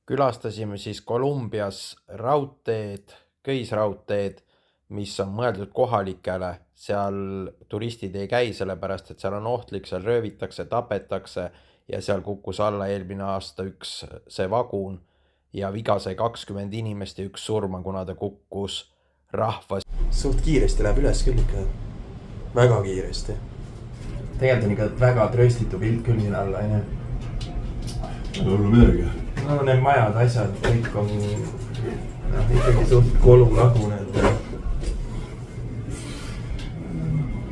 Külastasime siis Kolumbias raudteed, köisraudteed, mis on mõeldud kohalikele. Seal turistid ei käi sellepärast, et seal on ohtlik, seal röövitakse, tapetakse ja seal kukkus alla eelmine aasta üks see vagun ja viga sai 20 inimest ja üks surma, kuna ta kukkus rahvas. Suht kiiresti läheb üles küll ikka. Väga kiiresti. Tegelikult on ikka väga tröstitu pilt küll siin alla, ei näe? Ei ole midagi. No need majad, asjad, kõik on ikkagi suht kolulagu need.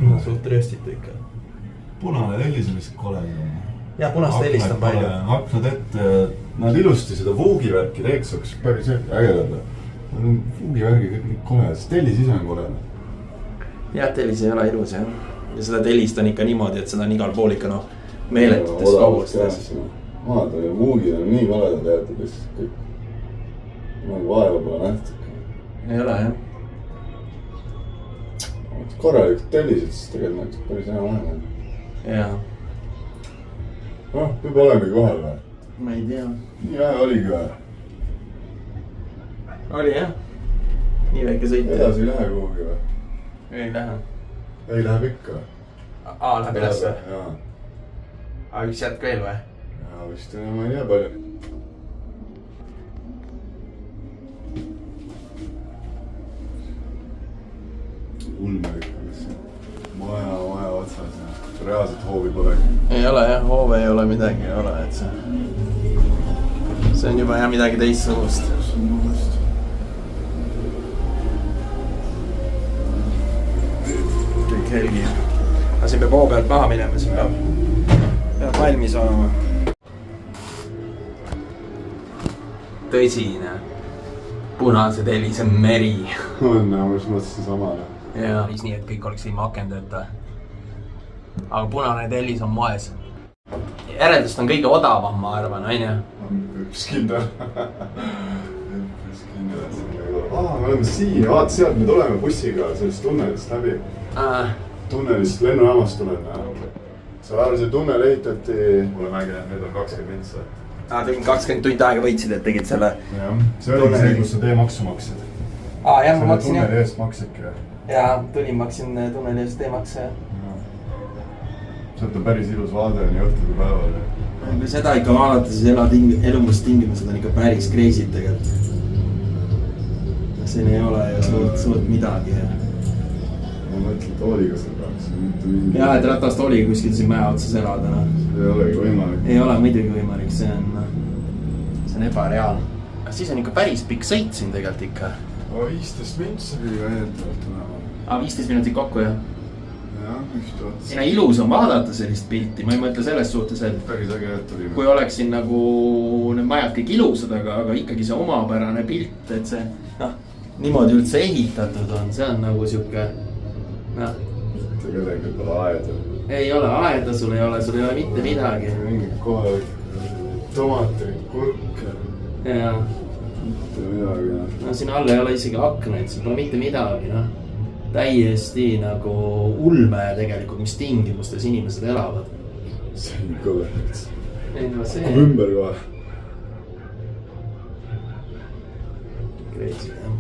No suht tröstitu ikka. Punane tellis on vist kole. Ja punast tellist on palju. Aknad ette, nad ilusti seda vuugivärki teeks, oleks päris ägedada. Vuugivärgi kõik nii kole, see tellis ise on kole. Jah, tellis ei ole ilus jah. Ja seda tellist on ikka niimoodi, et seda on igal pool ikka meeletutes kaugustes. Maad ja muugid on nii koledad jäetud lihtsalt kõik. Nagu vaeva pole nähtud. Ei ole jah. Korralikult tellised, siis tegelikult näitab päris hea vaeva. Jaa. Juba olemegi kohal või? Ma ei tea. Nii vähe oligi või? Oli jah. Nii väike sõit. Edasi ei lähe kuhugi või? Ei lähe. Ei läheb ikka. Läheb üles või? Jaa. Üks jätk veel või? Jaa, vist ma ei tea palju. Ulme ikka, mis maja otsas. Reaalselt hoovi pole. Ei ole jah, hoove ei ole midagi, ei ole, et see on juba jah midagi teistsugust. Kõik helgi. Aga siin peab hoo pealt maha minema, siin peab valmis olema. Tõsine. Punase tellise meri. On, ma just mõtlesin samale. Jaa, nii et kõik oleks ilma akendeta. Aga punane tellis on moes. Järeldust on kõige odavam, ma arvan, on ju? Üks kindel. Me oleme siin, vaata sealt me tuleme bussiga sellest tunnelist läbi. Tunnelist lennujaamast tuleme. Seal all see tunnel ehitati... Mulle mägi, need on 20 mintsa. Tegin 20 tundi aega võitsid, et tegid selle... Jah, see oli see, kus sa teemaksu maksid. Jah, ma maksin jah. Tunneli eest maksidki. Jaa, tulin maksin tunneli eest teemakse. Sealt on päris ilus vaade nii õhtul kui päeval. Kui seda ikka vaadata, siis elumustingimused on ikka päris kreisid tegelikult. Siin ei ole ju suurt midagi. Ma mõtlen tooliga seal peaks. Jaa, et ratast oli kuskil siin mäe otsas elada. See ei olegi võimalik. Ei ole muidugi võimalik, see on ebareaalne. Siis on ikka päris pikk sõit siin tegelikult ikka. 15 mintsa pidi väidetavalt olema. 15 minutit kokku jah? Jah, just oot. Siin on ilus on vaadata sellist pilti, ma ei mõtle selles suhtes, et päris äge tulime. Kui oleks siin nagu need majad kõik ilusad, aga ikkagi see omapärane pilt, et see niimoodi üldse ehitatud on, see on nagu siuke mitte kedagi pole aeda. Ei ole aeda, sul ei ole mitte midagi. Mingi kohe tomati, kurk. Jaa. Mitte midagi. No siin all ei ole isegi aknaid, siin pole mitte midagi, täiesti nagu ulme tegelikult, mis tingimustes inimesed elavad. See on kõvert. Ei no see... Kui ümber kohe. Kreisi, jah.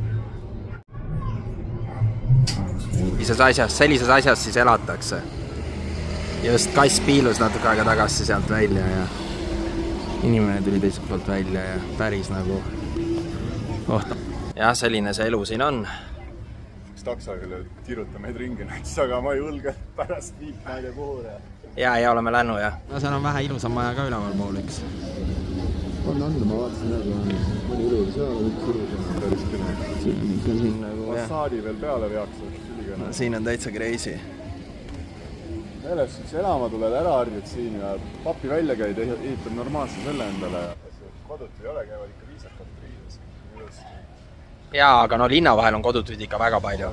Sellises asjas siis elatakse. Just kass piilus natuke aega tagasi sealt välja ja inimene tuli teiselt poolt välja ja päris nagu... Jah, selline see elu siin on. Taksa küll tiruta meid ringi näiteks, aga ma ei julge pärast viit näide puhur. Ja oleme lännu, jah. No seal on vähe ilusam maja ka üleval pool üks. On, ma vaatasin jälle, mõni ilus, seal on üks ilus, päris küne. Siin nagu, jah. Fassaadi veel peale veaks, ülikõne. Siin on täitsa crazy. Selles, kui elama tuled, ära harjud siin ja papi välja käid, ehitab normaalse selle endale. Kodut ei ole, käivad ikka viisakalt riides. Jaa, aga linna vahel on kodutuid ikka väga palju.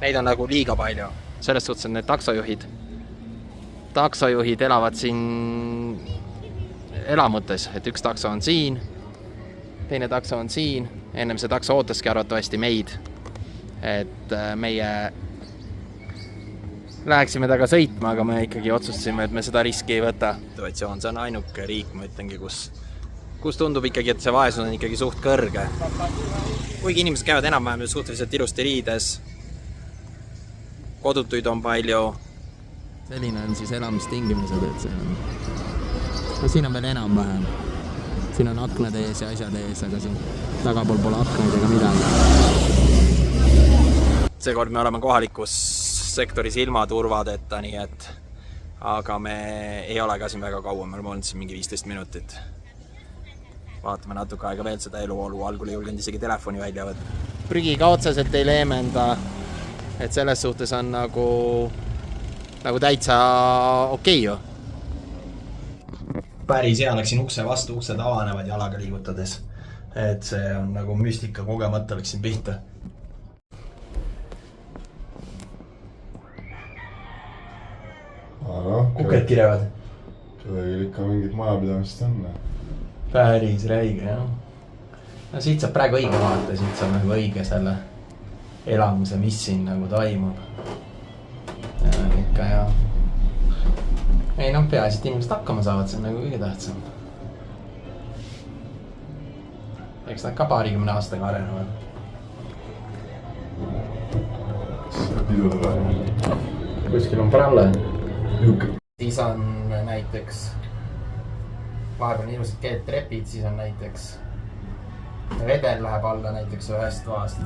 Neid on nagu liiga palju. Selles suhtes on need taksojuhid elavad siin elamutes, et üks takso on siin, teine takso on siin. Ennem see takso ootaski arvatavasti meid, et meie läheksime taga sõitma, aga me ikkagi otsustasime, et me seda riski ei võta. See on ainuke riik, ma ütlengi, kus kus tundub ikkagi, et see vaesus on ikkagi suht kõrge. Kuigi inimesed käivad enam-vähem suhteliselt ilusti riides. Kodutuid on palju. Selline on siis elamistingimused, et see on... No siin on veel enam-vähem. Siin on aknad ees ja asjad ees, aga siin tagapool pole aknaid ega midagi. Seekord me oleme kohalikus sektoris ilma turvadeta, nii et... Aga me ei ole ka siin väga kaua, me oleme olnud siin mingi 15 minutit. Vaatame natuke aega veel seda eluolu, algul ei julgenud isegi telefoni välja võtta. Prügiga otseselt ei leemenda, et selles suhtes on nagu täitsa okei ju. Päris hea läksin ukse vastu, uksed avanevad jalaga liigutades. Et see on nagu müstika kogemata läksin pihta. Kuked kirevad. Kellelgi ikka mingit majapidamist on. Päris räige, jah. No siit saab praegu õige vaata, siit saab nagu õige selle elamuse, mis siin nagu toimub. Ja ikka ja... Ei noh, peaasi, et inimesed hakkama saavad, see on nagu kõige tähtsam. Eks nad ka 20 aastaga arenevad. Kas pidu tuleb? Kuskil on pralle. Siis on näiteks vahepeal ilusad keed trepid, siis on näiteks vedel läheb alla näiteks ühest toast.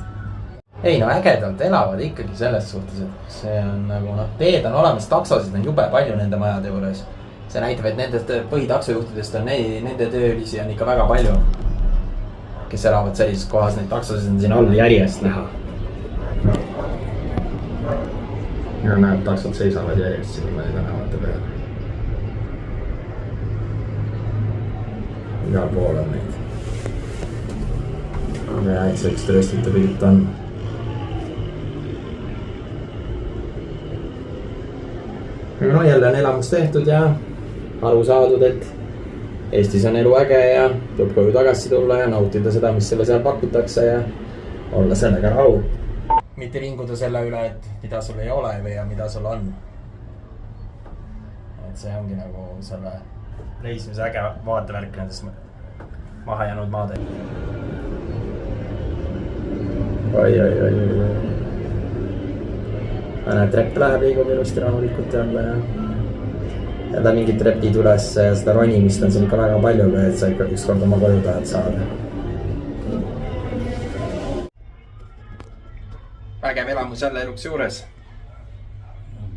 Ei no ägedalt elavad ikkagi selles suhtes, et see on nagu teed on olemas, taksosid on jube palju nende majade juures. See näitab, et nende põhitaksojuhtidest on nende töölisi on ikka väga palju, kes elavad sellises kohas, neid taksosid on siin all järjest näha. Ja näeb, taksod seisavad järjest siin mõni tänavate peal. Igal pool on neid. Ja eks üks tõestite pilt on. Aga no jälle on elamus tehtud ja aru saadud, et Eestis on elu äge ja tuleb koju tagasi tulla ja nautida seda, mis selle seal pakutakse ja olla sellega rahul. Mitte vinguda selle üle, et mida sul ei ole või ja mida sul on. Et see ongi nagu selle reismise äge vaatevärk nendest maha jäänud maade. Oi. Trepp läheb liigub ilusti rahulikult jälle ja ta mingid trepid üles ja seda ronimist on siin ikka väga palju, et sa ikka ükskord oma koju tahad saada. Vägev elamus jälle eluks juures. On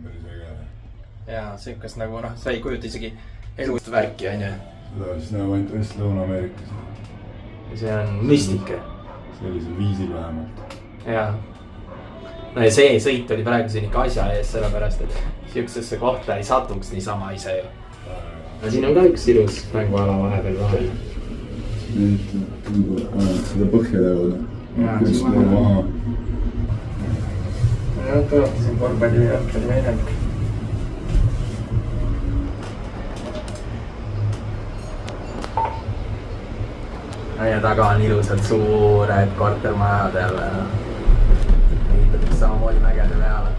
päris äge. Ja siukest nagu sa ei kujuta isegi elust värki, on ju. Seda siis näeb ainult Lõuna-Ameerikas. See on müstike. Sellisel viisil vähemalt. Jaa. No ja see sõit oli praegu siin ikka asja ees, sellepärast, et siuksesse kohta ei satuks niisama ise ju. Ja siin on ka üks ilus mänguala vahepeal vahel. Nüüd seda põhja teevad. Kus pool maha. Ja tõesti siin korvpalli ja meelend. Ja taga on ilusad suured kortermajad jälle. Ehitatakse samamoodi mägede peale.